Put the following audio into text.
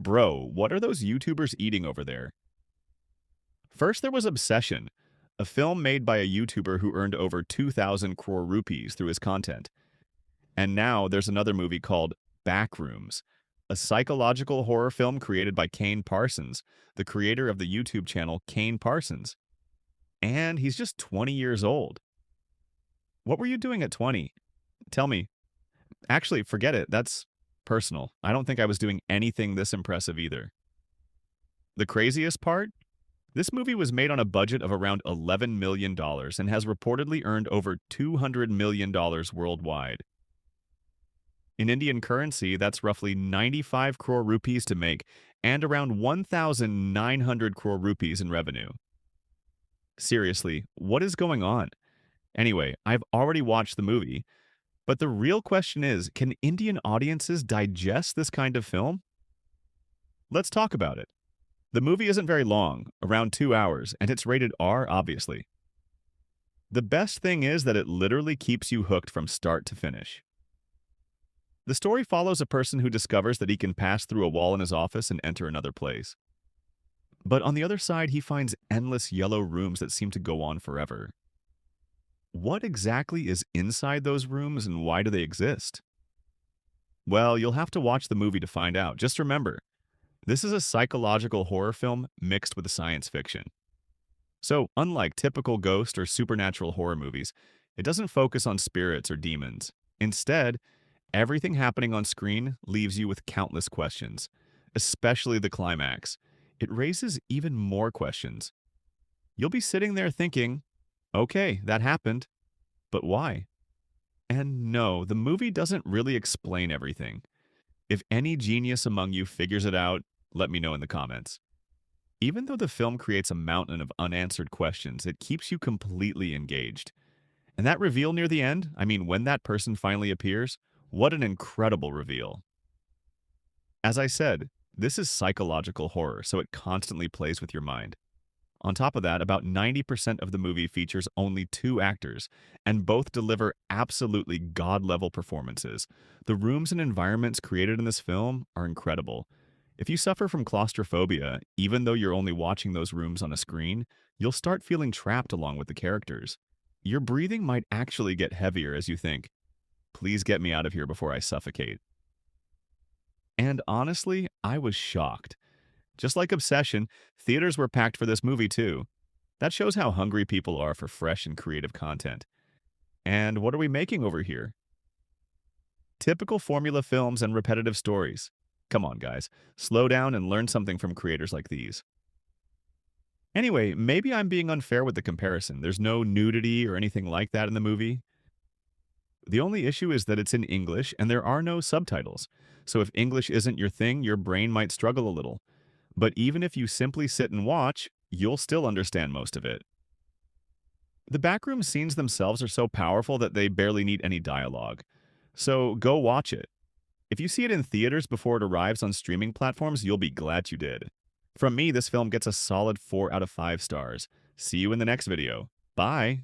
Bro, what are those YouTubers eating over there? First, there was Obsession, a film made by a YouTuber who earned over 2,000 crore rupees through his content. And now there's another movie called Backrooms, a psychological horror film created by Kane Parsons, the creator of the YouTube channel Kane Parsons. And he's just 20 years old. What were you doing at 20? Tell me. Actually, forget it. That's personal. I don't think I was doing anything this impressive either. The craziest part? This movie was made on a budget of around $11 million and has reportedly earned over $200 million worldwide. In Indian currency, that's roughly 95 crore rupees to make and around 1,900 crore rupees in revenue. Seriously, what is going on? Anyway, I've already watched the movie, but the real question is, can Indian audiences digest this kind of film? Let's talk about it. The movie isn't very long, around 2 hours, and it's rated R, obviously. The best thing is that it literally keeps you hooked from start to finish. The story follows a person who discovers that he can pass through a wall in his office and enter another place. But on the other side, he finds endless yellow rooms that seem to go on forever. What exactly is inside those rooms and why do they exist? Well, you'll have to watch the movie to find out. Just remember, this is a psychological horror film mixed with science fiction. So, unlike typical ghost or supernatural horror movies, it doesn't focus on spirits or demons. Instead, everything happening on screen leaves you with countless questions, especially the climax. It raises even more questions. You'll be sitting there thinking, okay, that happened, but why? And no, the movie doesn't really explain everything. If any genius among you figures it out, let me know in the comments. Even though the film creates a mountain of unanswered questions, it keeps you completely engaged. And that reveal near the end, when that person finally appears, what an incredible reveal. As I said, this is psychological horror, so it constantly plays with your mind. On top of that, about 90% of the movie features only 2 actors, and both deliver absolutely god-level performances. The rooms and environments created in this film are incredible. If you suffer from claustrophobia, even though you're only watching those rooms on a screen, you'll start feeling trapped along with the characters. Your breathing might actually get heavier as you think, please get me out of here before I suffocate. And honestly, I was shocked. Just like Obsession, theaters were packed for this movie too. That shows how hungry people are for fresh and creative content. And what are we making over here? Typical formula films and repetitive stories. Come on, guys. Slow down and learn something from creators like these. Anyway, maybe I'm being unfair with the comparison. There's no nudity or anything like that in the movie. The only issue is that it's in English and there are no subtitles. So if English isn't your thing, your brain might struggle a little. But even if you simply sit and watch, you'll still understand most of it. The backroom scenes themselves are so powerful that they barely need any dialogue. So go watch it. If you see it in theaters before it arrives on streaming platforms, you'll be glad you did. From me, this film gets a solid 4 out of 5 stars. See you in the next video. Bye!